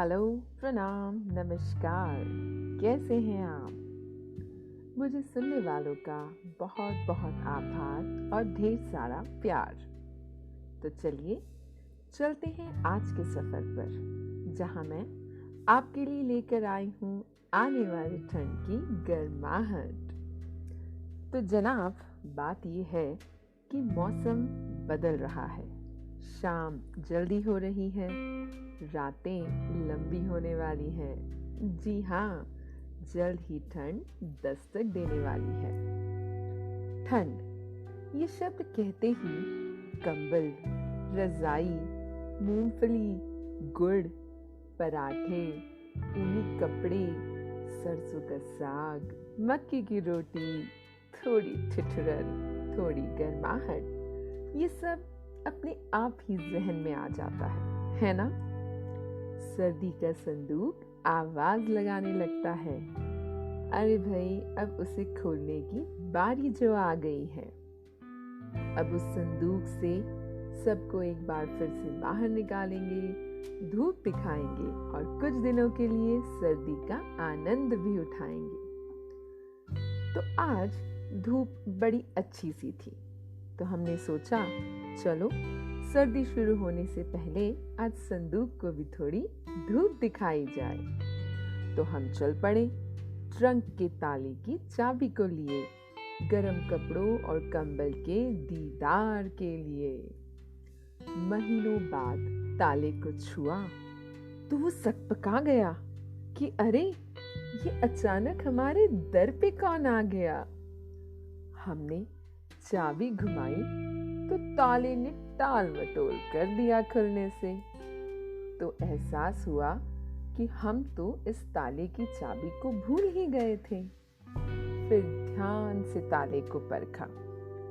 Hello, प्रणाम, नमस्कार। कैसे हैं आप? मुझे सुनने वालों का बहुत बहुत आभार और ढेर सारा प्यार। तो चलिए चलते हैं आज के सफ़र पर, जहां मैं आपके लिए लेकर आई हूं आने वाली ठंड की गर्माहट। तो जनाब, बात ये है कि मौसम बदल रहा है। शाम जल्दी हो रही है, रातें लंबी होने वाली हैं। जी हाँ, जल्द ही ठंड दस्तक देने वाली है। ठंड, ये शब्द कहते ही कंबल, रजाई, मूंगफली, गुड़, पराठे, ऊनी कपड़े, सरसों का साग, मक्की की रोटी, थोड़ी ठिठुरन, थोड़ी गर्माहट, ये सब अपने आप ही जहन में आ जाता है ना? सर्दी का संदूक आवाज लगाने लगता है। अरे भाई, अब उसे खोलने की बारी जो आ गई है। अब उस संदूक से सबको एक बार फिर से बाहर निकालेंगे, धूप दिखाएंगे और कुछ दिनों के लिए सर्दी का आनंद भी उठाएंगे। तो आज धूप बड़ी अच्छी सी थी, तो हमने सोचा चलो सर्दी शुरू होने से पहले आज संदूक को भी थोड़ी धूप दिखाई जाए। तो हम चल पड़े ट्रंक के ताले की चाबी को लिए, गरम कपड़ों और कंबल के दीदार के लिए। महीनों बाद ताले को छुआ तो वो सकपका गया कि अरे, ये अचानक हमारे दर पे कौन आ गया। हमने चाबी घुमाई तो ताले ने टाल मटोल कर दिया खुलने से। तो एहसास हुआ कि हम तो इस ताले की चाबी को भूल ही गए थे। फिर ध्यान से ताले को परखा,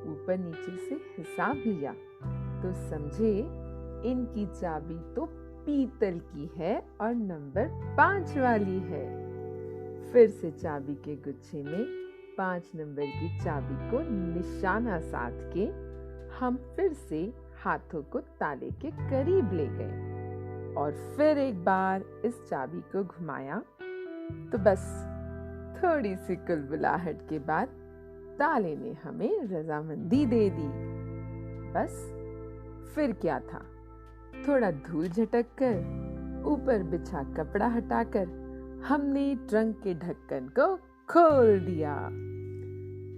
ऊपर नीचे से हिसाब लिया तो समझे इनकी चाबी तो पीतल की है और नंबर 5 वाली है। फिर से चाबी के गुच्छे में 5 नंबर की चाबी को निशाना साध के हम फिर से हाथों को ताले के करीब ले गए और फिर एक बार इस चाबी को घुमाया तो बस थोड़ी सी कुलबुलाहट के बाद ताले ने हमें रजामंदी दे दी। बस फिर क्या था, थोड़ा धूल झटक कर, ऊपर बिछा कपड़ा हटाकर हमने ट्रंक के ढक्कन को खोल दिया।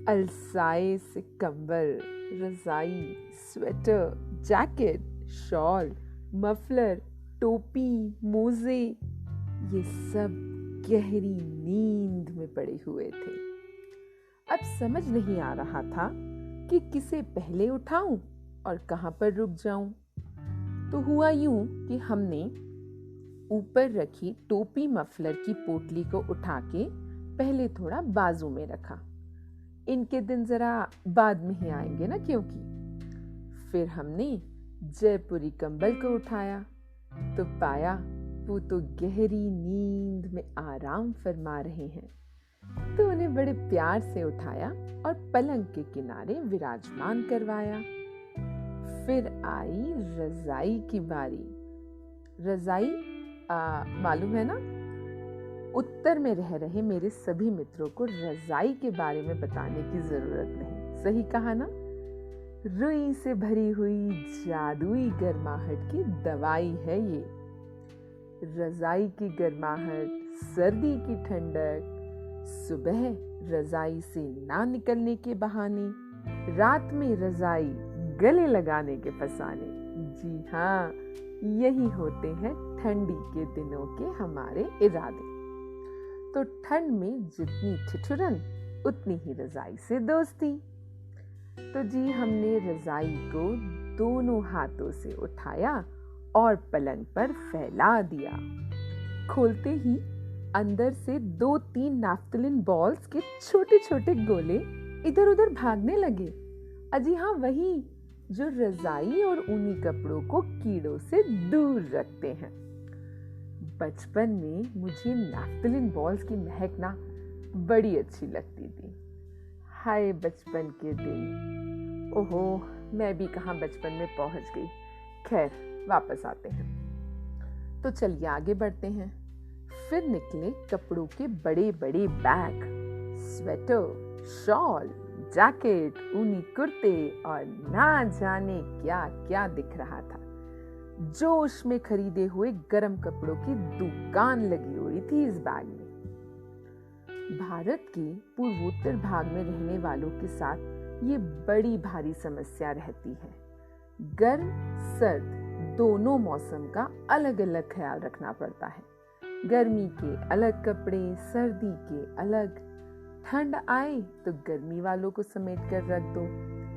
अलसाए से कंबल, रजाई, स्वेटर, जैकेट, शॉल, मफलर, टोपी, मोजे, ये सब गहरी नींद में पड़े हुए थे। अब समझ नहीं आ रहा था कि किसे पहले उठाऊं और कहां पर रुक जाऊं। तो हुआ यूं कि हमने ऊपर रखी टोपी मफलर की पोटली को उठा के पहले थोड़ा बाजू में रखा। इनके दिन जरा बाद में ही आएंगे ना, क्योंकि फिर हमने जयपुरी कंबल को उठाया तो पाया वो तो गहरी नींद में आराम फरमा रहे हैं। तो उन्हें बड़े प्यार से उठाया और पलंग के किनारे विराजमान करवाया। फिर आई रजाई की बारी। रजाई मालूम है ना, उत्तर में रह रहे मेरे सभी मित्रों को रजाई के बारे में बताने की जरूरत नहीं। सही कहा ना? रुई से भरी हुई जादुई गर्माहट की दवाई है ये। रजाई की गर्माहट, सर्दी की ठंडक, सुबह रजाई से ना निकलने के बहाने, रात में रजाई गले लगाने के फसाने। जी हाँ, यही होते हैं ठंडी के दिनों के हमारे इरादे। तो ठंड में जितनी ठिठुरन उतनी ही रजाई से दोस्ती। तो जी, हमने रजाई को दोनों हाथों से उठाया और पलंग पर फैला दिया। खोलते ही अंदर से 2-3 नाफ्तलिन बॉल्स के छोटे छोटे गोले इधर उधर भागने लगे। अजी हाँ, वही जो रजाई और ऊनी कपड़ों को कीड़ों से दूर रखते हैं। बचपन में मुझे नाफ्तलिन बॉल्स की महक ना बड़ी अच्छी लगती थी। हाय बचपन के दिन। ओहो, मैं भी कहाँ बचपन में पहुंच गई। खैर, वापस आते हैं। तो चलिए आगे बढ़ते हैं। फिर निकले कपड़ों के बड़े बड़े बैग, स्वेटर, शॉल, जैकेट, ऊनी कुर्ते और ना जाने क्या क्या दिख रहा था। जोश में खरीदे हुए गरम कपड़ों की दुकान लगी हुई थी इस बैग में। भारत के पूर्वोत्तर भाग में रहने वालों के साथ ये बड़ी भारी समस्या रहती है। गर्म सर्द दोनों मौसम का अलग अलग ख्याल रखना पड़ता है। गर्मी के अलग कपड़े, सर्दी के अलग। ठंड आए तो गर्मी वालों को समेट कर रख दो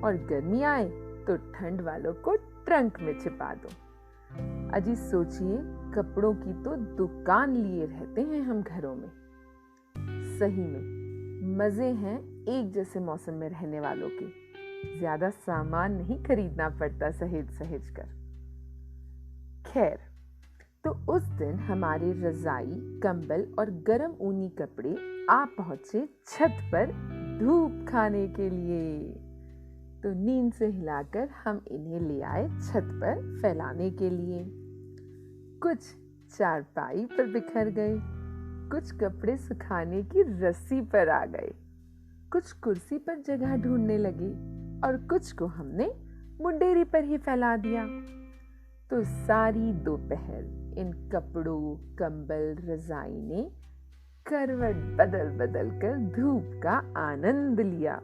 और गर्मी आए तो ठंड वालों को ट्रंक में छिपा दो। अजी सोचिए, कपड़ों की तो दुकान लिए रहते हैं हम घरों में। सही में मजे हैं एक जैसे मौसम में रहने वालों के। ज्यादा सामान नहीं खरीदना पड़ता सहेज सहेज कर। खैर, तो उस दिन हमारे रजाई, कंबल और गरम ऊनी कपड़े आ पहुंचे छत पर धूप खाने के लिए। तो नींद से हिलाकर हम इन्हें ले आए छत पर फैलाने के लिए। कुछ चारपाई पर बिखर गए, कुछ कपड़े सुखाने की रस्सी पर आ गए, कुछ कुर्सी पर जगह ढूंढने लगे और कुछ को हमने मुंडेरी पर ही फैला दिया। तो सारी दोपहर इन कपड़ों, कंबल, रजाई ने करवट बदल बदल कर धूप का आनंद लिया।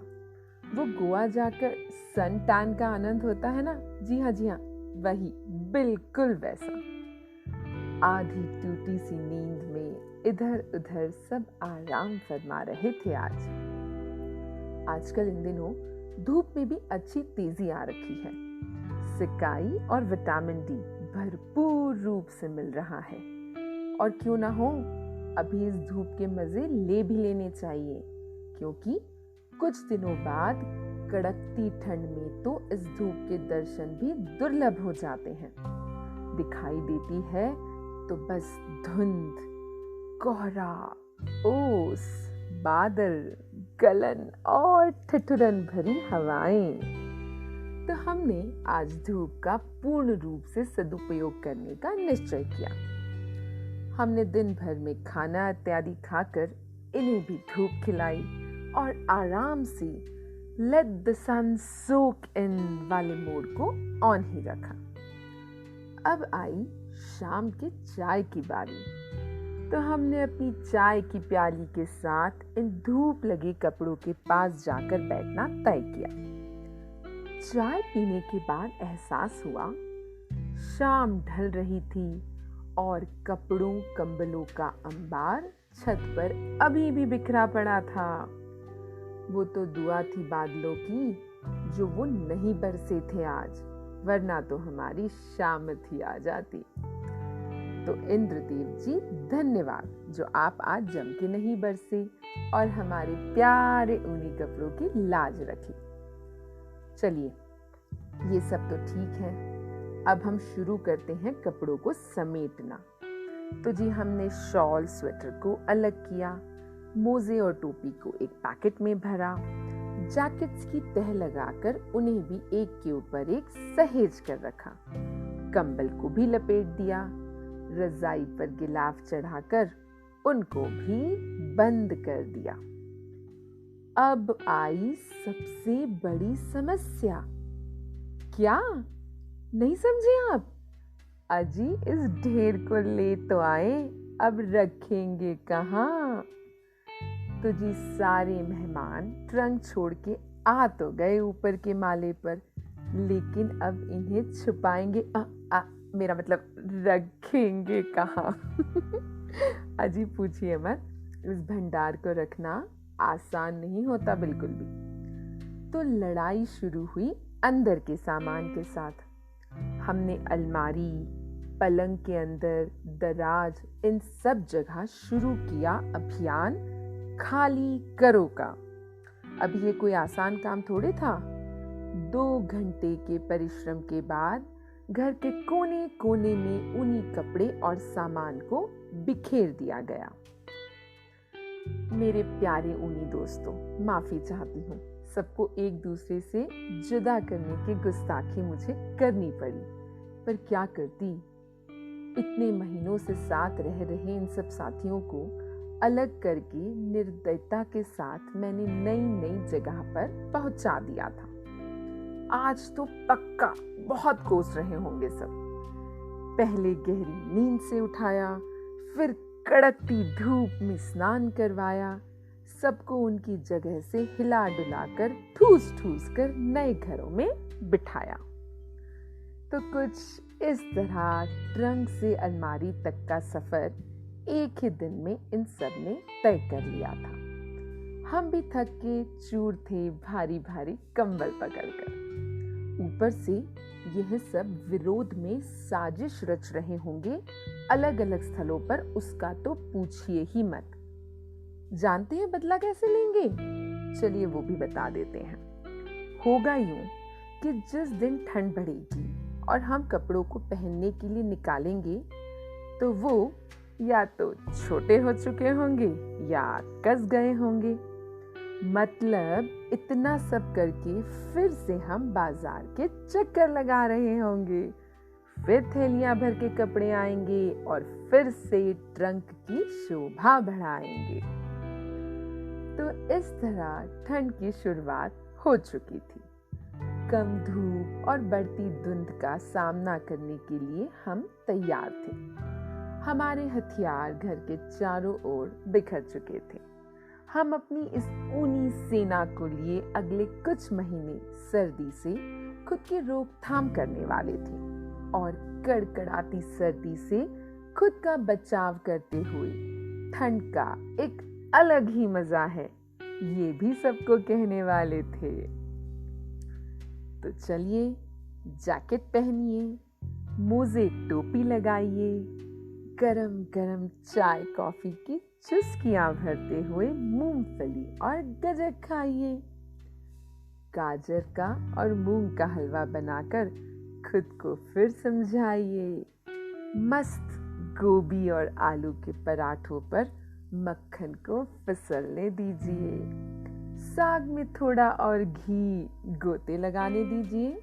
वो गोवा जाकर सन टैन का आनंद होता है ना, जी हाँ वही, बिल्कुल वैसा। आधी टूटी सी नींद में इधर उधर सब आराम फरमा रहे थे। आजकल इन दिनों धूप में भी अच्छी तेजी आ रखी है। सिकाई और विटामिन डी भरपूर रूप से मिल रहा है। और क्यों ना हो, अभी इस धूप के मजे ले भी लेने चाहिए, क्योंकि कुछ दिनों बाद कड़कती ठंड में तो इस धूप के दर्शन भी दुर्लभ हो जाते हैं। दिखाई देती है तो बस धुंध, कोहरा, ओस, बादल, गलन और ठिठुरन भरी हवाएं। तो हमने आज धूप का पूर्ण रूप से सदुपयोग करने का निश्चय किया। हमने दिन भर में खाना इत्यादि खाकर इन्हें भी धूप खिलाई और आराम से लेट द सन सोक इन वाले मोड को ऑन ही रखा। अब आई शाम के चाय की बारी। तो हमने अपनी चाय की प्याली के साथ इन धूप लगे कपड़ों के पास जाकर बैठना तय किया। चाय पीने के बाद एहसास हुआ शाम ढल रही थी और कपड़ों कंबलों का अंबार छत पर अभी भी बिखरा पड़ा था। वो तो दुआ थी बादलों की जो वो नहीं बरसे थे आज, वरना तो हमारी शामत ही आ जाती। तो इंद्रदेव जी धन्यवाद जो आप आज जम के नहीं बरसे और हमारे प्यारे ऊनी कपड़ों की लाज रखी। चलिए, ये सब तो ठीक है, अब हम शुरू करते हैं कपड़ों को समेटना। तो जी हमने शॉल, स्वेटर को अलग किया, मोजे और टोपी को एक पैकेट में भरा, जैकेट्स की तह लगाकर उन्हें भी एक के ऊपर एक सहेज कर रखा, कंबल को भी लपेट दिया, रजाई पर गिलाफ चढ़ाकर उनको भी बंद कर दिया। अब आई सबसे बड़ी समस्या। क्या नहीं समझे आप? अजी इस ढेर को ले तो आए, अब रखेंगे कहाँ? तो जी सारे मेहमान ट्रंक छोड़ के आ तो गए ऊपर के माले पर, लेकिन अब इन्हें छुपाएंगे मेरा मतलब रखेंगे कहाँ? अजी पूछिए मत, इस भंडार को रखना आसान नहीं होता बिल्कुल भी। तो लड़ाई शुरू हुई अंदर के सामान के साथ। हमने अलमारी, पलंग के अंदर, दराज, इन सब जगह शुरू किया अभियान खाली करो का। अब ये कोई आसान काम थोड़े था। 2 घंटे के परिश्रम के बाद घर के कोने कोने में ऊनी कपड़े और सामान को बिखेर दिया गया। मेरे प्यारे ऊनी दोस्तों, माफी चाहती हूँ, सबको एक दूसरे से जुदा करने की गुस्ताखी मुझे करनी पड़ी, पर क्या करती। इतने महीनों से साथ रह रहे इन सब साथियों को अलग करके निर्दयता के साथ मैंने नई नई जगह पर पहुंचा दिया था। आज तो पक्का बहुत कोस रहे होंगे सब। पहले गहरी नींद से उठाया, फिर कड़कती धूप में स्नान करवाया, सबको उनकी जगह से हिला डुलाकर ठूस ठूस कर नए घरों में बिठाया। तो कुछ इस तरह ट्रंक से अलमारी तक का सफर एक ही दिन में इन सब ने तय कर लिया था। हम भी थक के चूर थे, भारी भारी कंबल पकड़कर। ऊपर से यह सब विरोध में साजिश रच रहे होंगे अलग अलग स्थलों पर, उसका तो पूछिए ही मत। जानते हैं बदला कैसे लेंगे? चलिए वो भी बता देते हैं। होगा यूं कि जिस दिन ठंड बढ़ेगी और हम कपड़ों को पहनने के लिए निकालेंगे तो वो या तो छोटे हो चुके होंगे या कस गए होंगे। मतलब इतना सब करके फिर से हम बाजार के चक्कर लगा रहे होंगे, फिर थैलियां भर के कपड़े आएंगे और फिर से ट्रंक की शोभा बढ़ाएंगे। तो इस तरह ठंड की शुरुआत हो चुकी थी। कम धूप और बढ़ती धुंध का सामना करने के लिए हम तैयार थे। हमारे हथियार घर के चारों ओर बिखर चुके थे। हम अपनी इस ऊनी सेना को लिए अगले कुछ महीने सर्दी से खुद की रोकथाम करने वाले थे और कड़कड़ाती सर्दी से खुद का बचाव करते हुए ठंड का एक अलग ही मजा है, ये भी सबको कहने वाले थे। तो चलिए, जैकेट पहनिए, मोजे टोपी लगाइए, गरम गरम चाय कॉफी की चुस्कियां भरते हुए मूंगफली और गजक खाइए। गाजर का और मूंग का हलवा बनाकर खुद को फिर समझाइए। मस्त गोभी और आलू के पराठों पर मक्खन को फिसलने दीजिए। साग में थोड़ा और घी गोते लगाने दीजिए।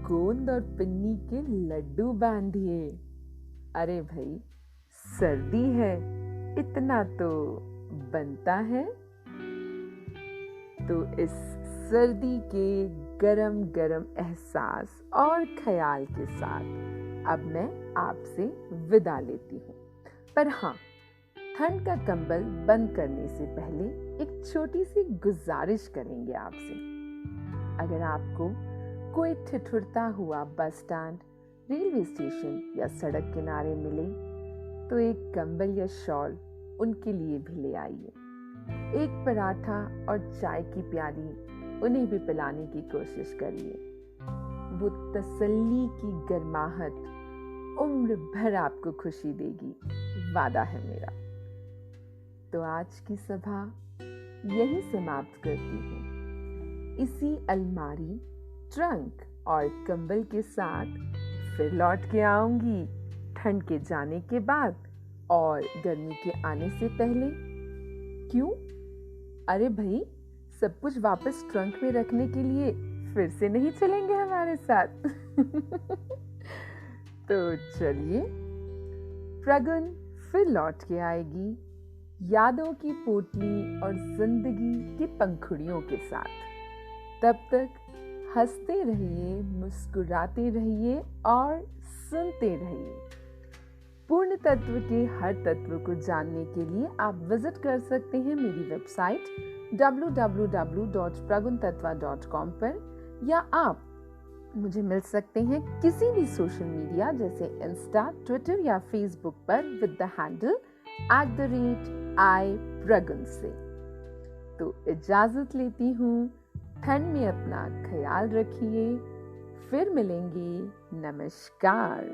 गोंद और पिन्नी के लड्डू बांधिए। अरे भाई, सर्दी है, इतना तो बनता है। तो इस सर्दी के गरम गरम एहसास और ख्याल के साथ अब मैं आपसे विदा लेती हूँ। पर हाँ, ठंड का कंबल बंद करने से पहले एक छोटी सी गुजारिश करेंगे आपसे। अगर आपको कोई ठिठुरता हुआ बस स्टैंड, रेलवे स्टेशन या सड़क किनारे मिले तो एक कंबल या शॉल उनके लिए भी ले आइए। एक पराठा और चाय की प्याली उन्हें भी पिलाने की कोशिश करिए। वो तसल्ली की गर्माहट उम्र भर आपको खुशी देगी, वादा है मेरा। तो आज की सभा यही समाप्त करती हूँ। इसी अलमारी, ट्रंक और कंबल के साथ फिर लौट के आऊंगी ठंड के जाने के बाद और गर्मी के आने से पहले। क्यों? अरे भाई, सब कुछ वापस ट्रंक में रखने के लिए फिर से नहीं चलेंगे हमारे साथ? तो चलिए, प्रगुन फिर लौट के आएगी यादों की पोटली और जिंदगी की पंखुड़ियों के साथ। तब तक हंसते रहिए, मुस्कुराते रहिए और सुनते रहिए। पूर्ण तत्व के हर तत्व को जानने के लिए आप विजिट कर सकते हैं मेरी वेबसाइट www.praguntatva.com पर, या आप मुझे मिल सकते हैं किसी भी सोशल मीडिया जैसे इंस्टा, ट्विटर या फेसबुक पर विद द हैंडल @ipragun से। तो इजाजत लेती हूँ। ठंड में अपना ख्याल रखिए। फिर मिलेंगे। नमस्कार।